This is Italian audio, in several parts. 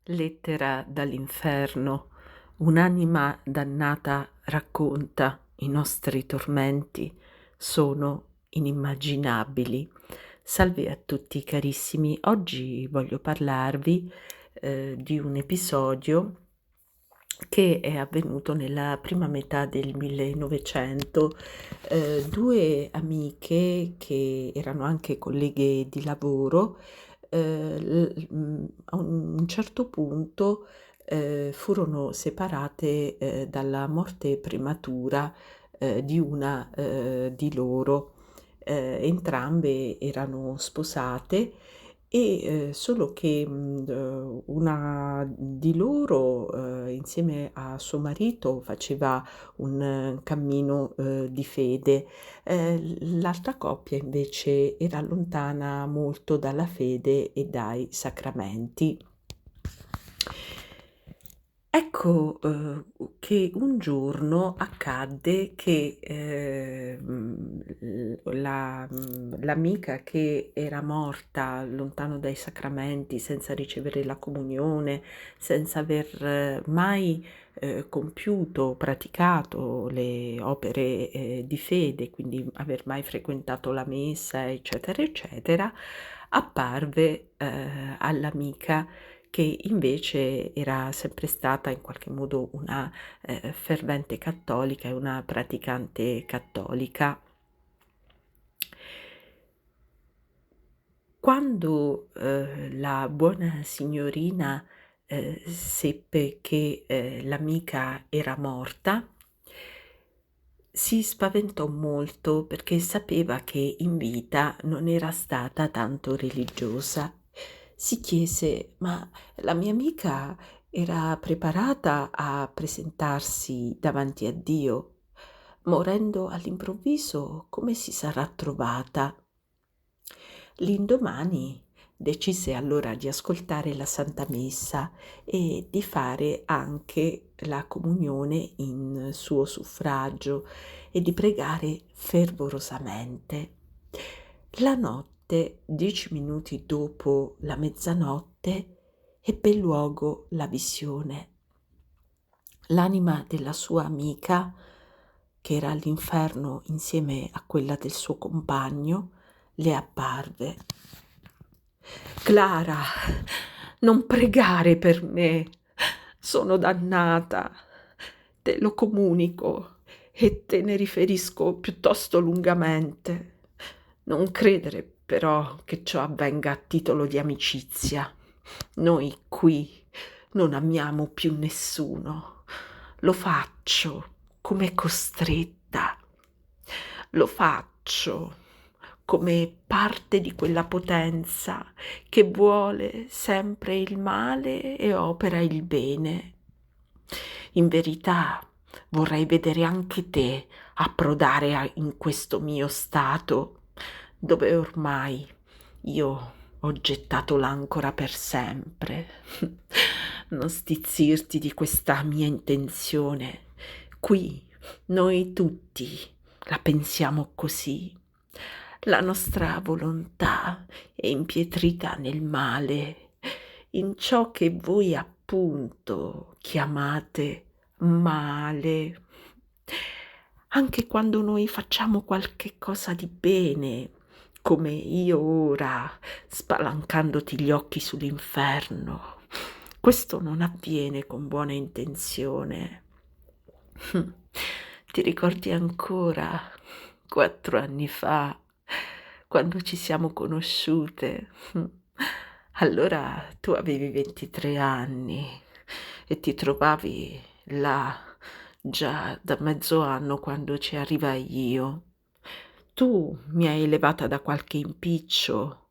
Lettera dall'inferno. Un'anima dannata racconta i nostri tormenti sono inimmaginabili. Salve a tutti carissimi, oggi voglio parlarvi di un episodio che è avvenuto nella prima metà del 1900. Due amiche che erano anche colleghe di lavoro, a un certo punto, furono separate, dalla morte prematura, di una, di loro. Entrambe erano sposate e, solo che, una di loro, insieme a suo marito faceva un cammino, di fede, l'altra coppia invece era lontana molto dalla fede e dai sacramenti. Ecco, che un giorno accadde che, l'amica che era morta lontano dai sacramenti, senza ricevere la comunione, senza aver mai, compiuto, praticato le opere, di fede, quindi aver mai frequentato la messa, eccetera, eccetera, apparve, all'amica che invece era sempre stata in qualche modo una, fervente cattolica e una praticante cattolica. Quando, la buona signorina, seppe che, l'amica era morta, si spaventò molto perché sapeva che in vita non era stata tanto religiosa. Si chiese: "Ma la mia amica era preparata a presentarsi davanti a Dio? Morendo all'improvviso, come si sarà trovata?" L'indomani decise allora di ascoltare la Santa Messa e di fare anche la comunione in suo suffragio e di pregare fervorosamente. La notte, 10 minuti dopo la mezzanotte, ebbe luogo la visione. L'anima della sua amica, che era all'inferno insieme a quella del suo compagno, le apparve. "Clara, non pregare per me, sono dannata, te lo comunico e te ne riferisco piuttosto lungamente. Non credere però che ciò avvenga a titolo di amicizia. Noi qui non amiamo più nessuno. Lo faccio come costretta. Lo faccio come parte di quella potenza che vuole sempre il male e opera il bene. In verità vorrei vedere anche te approdare in questo mio stato, dove ormai io ho gettato l'ancora per sempre. Non stizzirti di questa mia intenzione. Qui noi tutti la pensiamo così. La nostra volontà è impietrita nel male, in ciò che voi appunto chiamate male. Anche quando noi facciamo qualche cosa di bene, come io ora, spalancandoti gli occhi sull'inferno, questo non avviene con buona intenzione. Ti ricordi ancora 4 anni fa, quando ci siamo conosciute? Allora tu avevi 23 anni e ti trovavi là già da mezzo anno quando ci arrivai io. Tu mi hai elevata da qualche impiccio,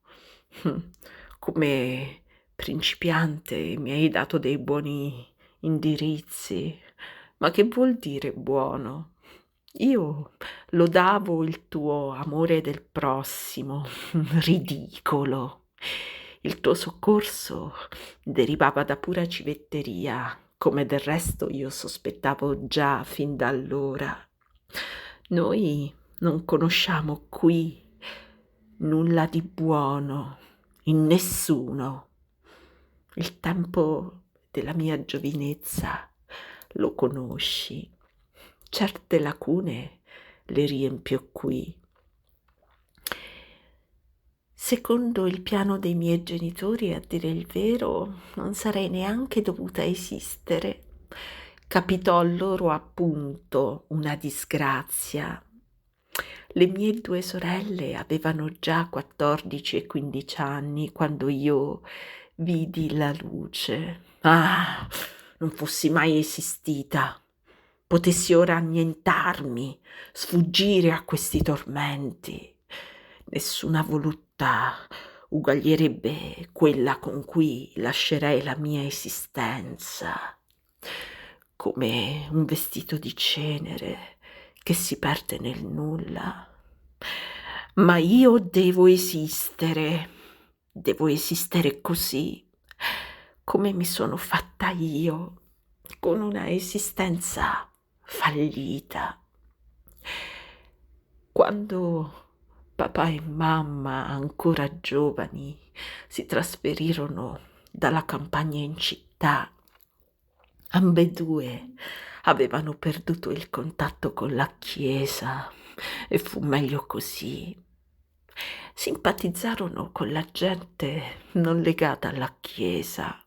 come principiante mi hai dato dei buoni indirizzi. Ma che vuol dire buono? Io lodavo il tuo amore del prossimo, ridicolo. Il tuo soccorso derivava da pura civetteria, come del resto io sospettavo già fin da allora. Noi non conosciamo qui nulla di buono in nessuno. Il tempo della mia giovinezza lo conosci. Certe lacune le riempio qui. Secondo il piano dei miei genitori, a dire il vero, non sarei neanche dovuta esistere. Capitò loro appunto una disgrazia. Le mie due sorelle avevano già 14 e 15 anni quando io vidi la luce. Ah, non fossi mai esistita. Potessi ora annientarmi, sfuggire a questi tormenti. Nessuna voluttà uguaglierebbe quella con cui lascerei la mia esistenza, come un vestito di cenere che si perde nel nulla. Ma io devo esistere così, come mi sono fatta io, con una esistenza fallita. Quando papà e mamma, ancora giovani, si trasferirono dalla campagna in città, ambedue avevano perduto il contatto con la Chiesa e fu meglio così. Simpatizzarono con la gente non legata alla Chiesa.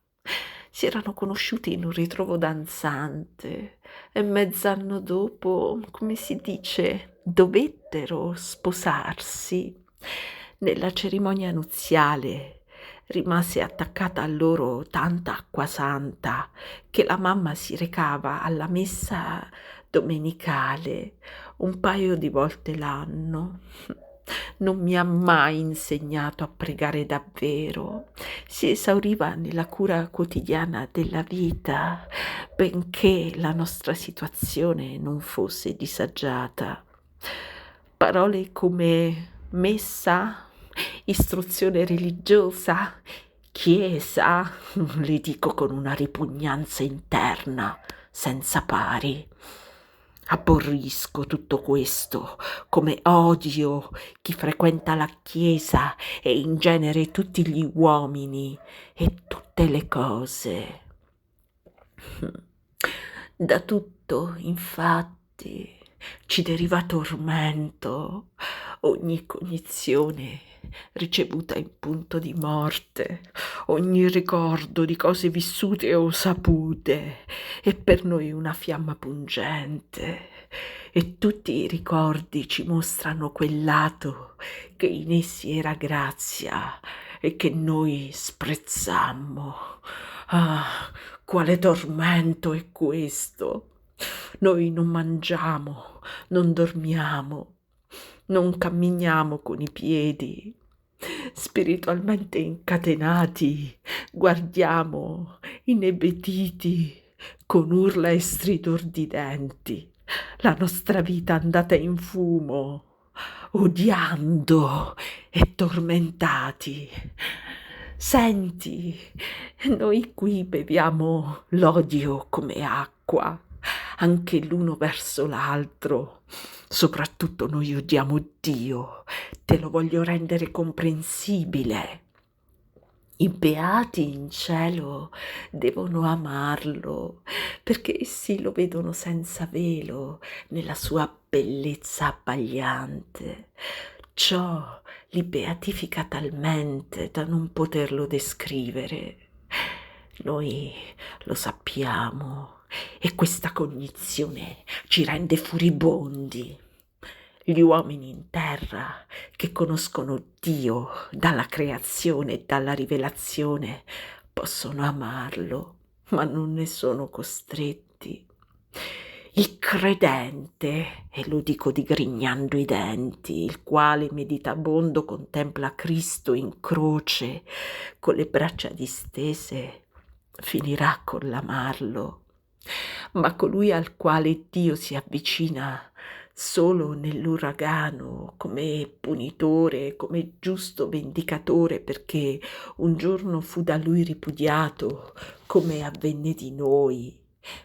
Si erano conosciuti in un ritrovo danzante e mezz'anno dopo, come si dice, dovettero sposarsi. Nella cerimonia nuziale rimase attaccata a loro tanta acquasanta che la mamma si recava alla messa domenicale un paio di volte l'anno. Non mi ha mai insegnato a pregare davvero. Si esauriva nella cura quotidiana della vita, benché la nostra situazione non fosse disagiata. Parole come messa, istruzione religiosa, chiesa, le dico con una ripugnanza interna senza pari. Aborrisco tutto questo, come odio chi frequenta la Chiesa e in genere tutti gli uomini e tutte le cose. Da tutto, infatti, ci deriva tormento, ogni cognizione ricevuta in punto di morte, ogni ricordo di cose vissute o sapute è per noi una fiamma pungente e tutti i ricordi ci mostrano quel lato che in essi era grazia e che noi sprezzammo. Ah, quale tormento è questo! Noi non mangiamo, non dormiamo, non camminiamo con i piedi. Spiritualmente incatenati, guardiamo inebetiti, con urla e stridor di denti, la nostra vita andata in fumo, odiando e tormentati. Senti, noi qui beviamo l'odio come acqua, anche l'uno verso l'altro. Soprattutto noi odiamo Dio, te lo voglio rendere comprensibile. I beati in cielo devono amarlo, perché essi lo vedono senza velo nella sua bellezza abbagliante. Ciò li beatifica talmente da non poterlo descrivere. Noi lo sappiamo e questa cognizione ci rende furibondi. Gli uomini in terra che conoscono Dio dalla creazione e dalla rivelazione possono amarlo, ma non ne sono costretti. Il credente, e lo dico digrignando i denti, il quale meditabondo contempla Cristo in croce con le braccia distese, finirà con l'amarlo. Ma colui al quale Dio si avvicina solo nell'uragano, come punitore, come giusto vendicatore, perché un giorno fu da lui ripudiato, come avvenne di noi,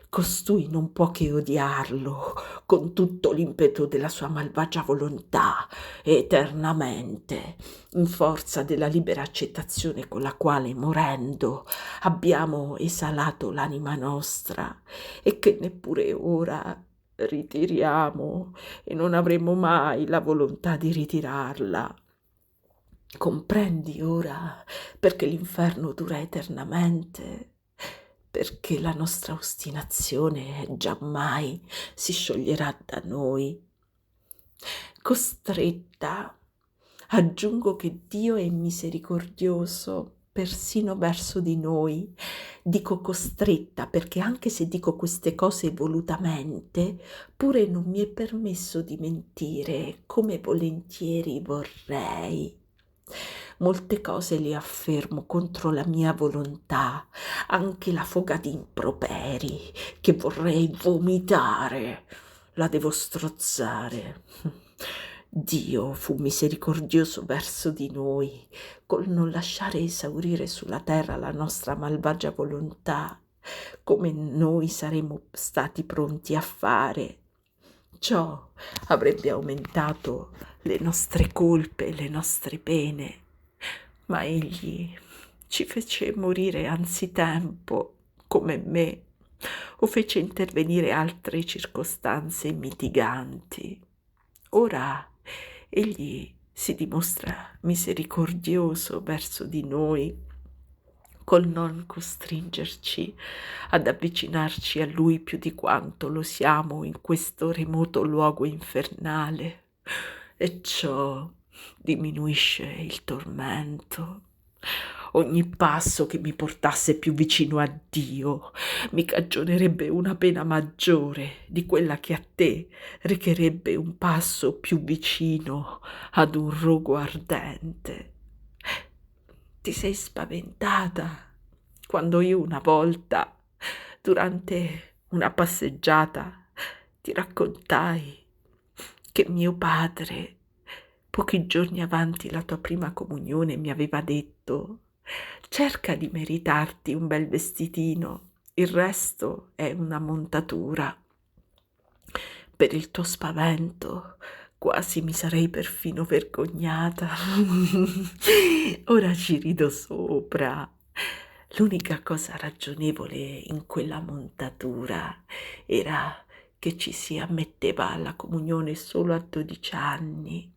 Costui non può che odiarlo con tutto l'impeto della sua malvagia volontà, eternamente, in forza della libera accettazione con la quale, morendo, abbiamo esalato l'anima nostra e che neppure ora ritiriamo e non avremo mai la volontà di ritirarla. Comprendi ora perché l'inferno dura eternamente? Perché la nostra ostinazione giammai si scioglierà da noi. Costretta, aggiungo che Dio è misericordioso persino verso di noi. Dico costretta perché anche se dico queste cose volutamente, pure non mi è permesso di mentire come volentieri vorrei. Molte cose le affermo contro la mia volontà, anche la foga di improperi che vorrei vomitare, la devo strozzare. Dio fu misericordioso verso di noi, col non lasciare esaurire sulla terra la nostra malvagia volontà, come noi saremmo stati pronti a fare. Ciò avrebbe aumentato le nostre colpe, le nostre pene, ma egli ci fece morire anzitempo, come me, o fece intervenire altre circostanze mitiganti. Ora egli si dimostra misericordioso verso di noi, col non costringerci ad avvicinarci a lui più di quanto lo siamo in questo remoto luogo infernale, e ciò diminuisce il tormento. Ogni passo che mi portasse più vicino a Dio mi cagionerebbe una pena maggiore di quella che a te recherebbe un passo più vicino ad un rogo ardente. Ti sei spaventata quando io una volta, durante una passeggiata, ti raccontai che mio padre, pochi giorni avanti la tua prima comunione, mi aveva detto: cerca di meritarti un bel vestitino, il resto è una montatura. Per il tuo spavento quasi mi sarei perfino vergognata. Ora ci rido sopra. L'unica cosa ragionevole in quella montatura era che ci si ammetteva alla comunione solo a 12 anni.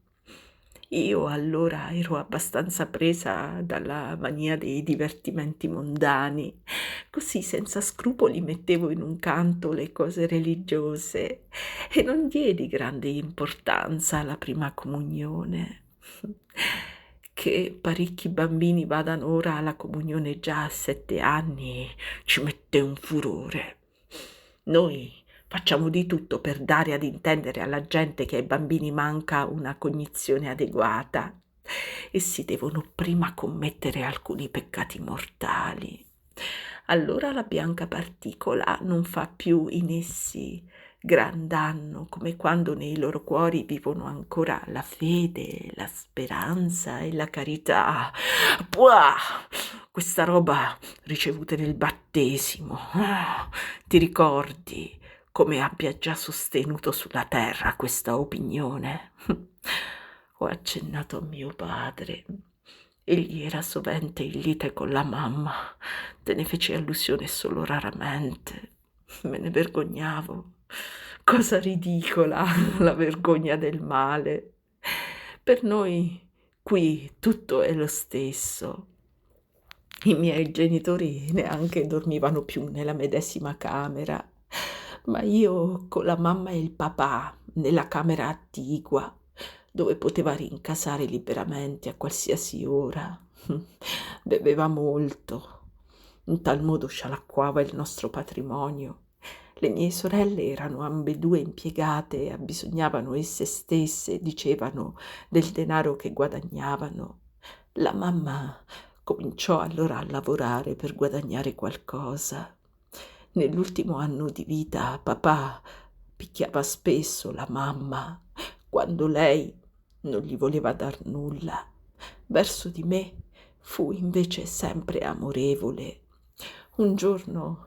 Io allora ero abbastanza presa dalla mania dei divertimenti mondani, così senza scrupoli mettevo in un canto le cose religiose e non diedi grande importanza alla prima comunione. Che parecchi bambini vadano ora alla comunione già a 7 anni ci mette un furore. Noi facciamo di tutto per dare ad intendere alla gente che ai bambini manca una cognizione adeguata e si devono prima commettere alcuni peccati mortali. Allora la bianca particola non fa più in essi gran danno, come quando nei loro cuori vivono ancora la fede, la speranza e la carità. Buah! Questa roba ricevuta nel battesimo. Ti ricordi come abbia già sostenuto sulla terra questa opinione? Ho accennato a mio padre. Egli era sovente in lite con la mamma, te ne feci allusione solo raramente. Me ne vergognavo. Cosa ridicola, la vergogna del male. Per noi qui tutto è lo stesso. I miei genitori neanche dormivano più nella medesima camera, ma io con la mamma e il papà nella camera attigua, dove poteva rincasare liberamente a qualsiasi ora. Beveva molto, in tal modo scialacquava il nostro patrimonio. Le mie sorelle erano ambedue impiegate e abbisognavano esse stesse, dicevano, del denaro che guadagnavano. La mamma cominciò allora a lavorare per guadagnare qualcosa. Nell'ultimo anno di vita papà picchiava spesso la mamma quando lei non gli voleva dar nulla. Verso di me fu invece sempre amorevole. Un giorno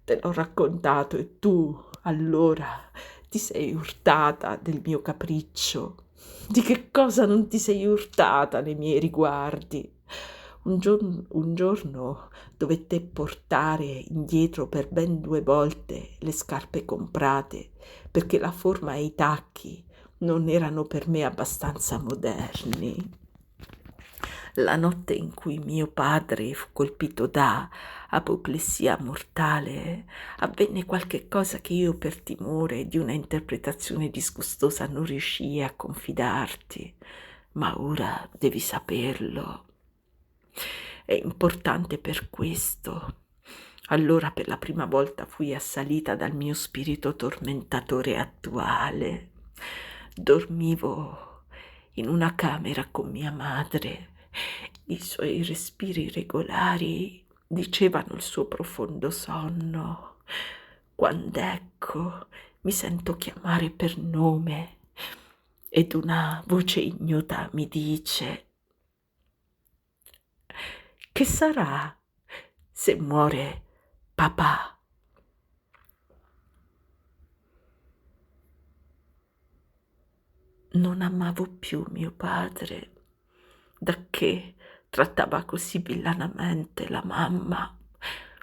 Te l'ho raccontato e tu, allora, ti sei urtata del mio capriccio. Di che cosa non ti sei urtata nei miei riguardi? Un giorno dovette portare indietro per ben 2 volte le scarpe comprate, perché la forma e i tacchi non erano per me abbastanza moderni. La notte in cui mio padre fu colpito da apoplessia mortale, avvenne qualche cosa che io, per timore di una interpretazione disgustosa, non riuscii a confidarti, ma ora devi saperlo. È importante per questo. Allora per la prima volta fui assalita dal mio spirito tormentatore attuale. Dormivo in una camera con mia madre. I suoi respiri regolari dicevano il suo profondo sonno. Quando ecco mi sento chiamare per nome ed una voce ignota mi dice: che sarà se muore papà? Non amavo più mio padre, dacché trattava così villanamente la mamma,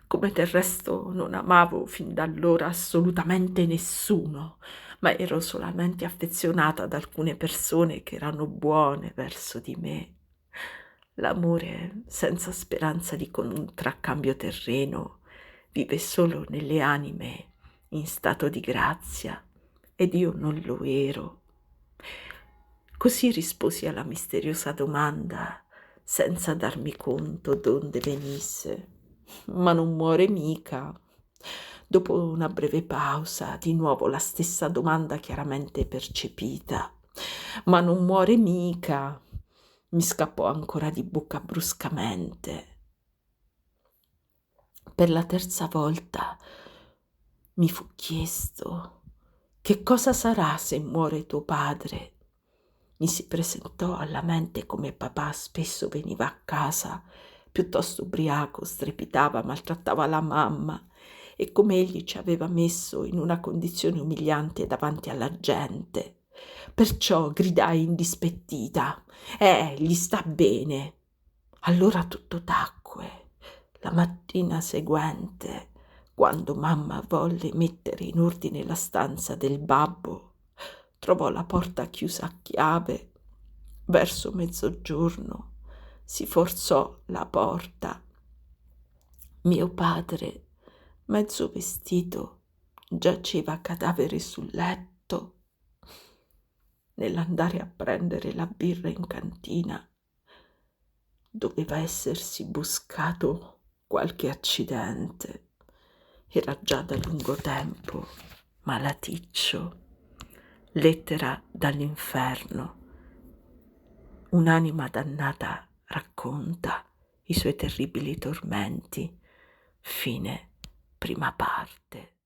come del resto non amavo fin da allora assolutamente nessuno, ma ero solamente affezionata ad alcune persone che erano buone verso di me. L'amore senza speranza di contraccambio terreno vive solo nelle anime in stato di grazia, ed io non lo ero. Così risposi alla misteriosa domanda, senza darmi conto d'onde venisse. Ma non muore mica. Dopo una breve pausa, di nuovo la stessa domanda chiaramente percepita. Ma non muore mica. Mi scappò ancora di bocca bruscamente. Per la terza volta mi fu chiesto: che cosa sarà se muore tuo padre? Mi si presentò alla mente come papà spesso veniva a casa, piuttosto ubriaco, strepitava, maltrattava la mamma, e come egli ci aveva messo in una condizione umiliante davanti alla gente. Perciò gridai indispettita: gli sta bene. Allora tutto tacque. La mattina seguente, quando mamma volle mettere in ordine la stanza del babbo, trovò la porta chiusa a chiave. Verso mezzogiorno si forzò la porta. Mio padre, mezzo vestito, giaceva cadavere sul letto. Nell'andare a prendere la birra in cantina, doveva essersi buscato qualche accidente. Era già da lungo tempo malaticcio. Lettera dall'inferno. Un'anima dannata racconta i suoi terribili tormenti. Fine prima parte.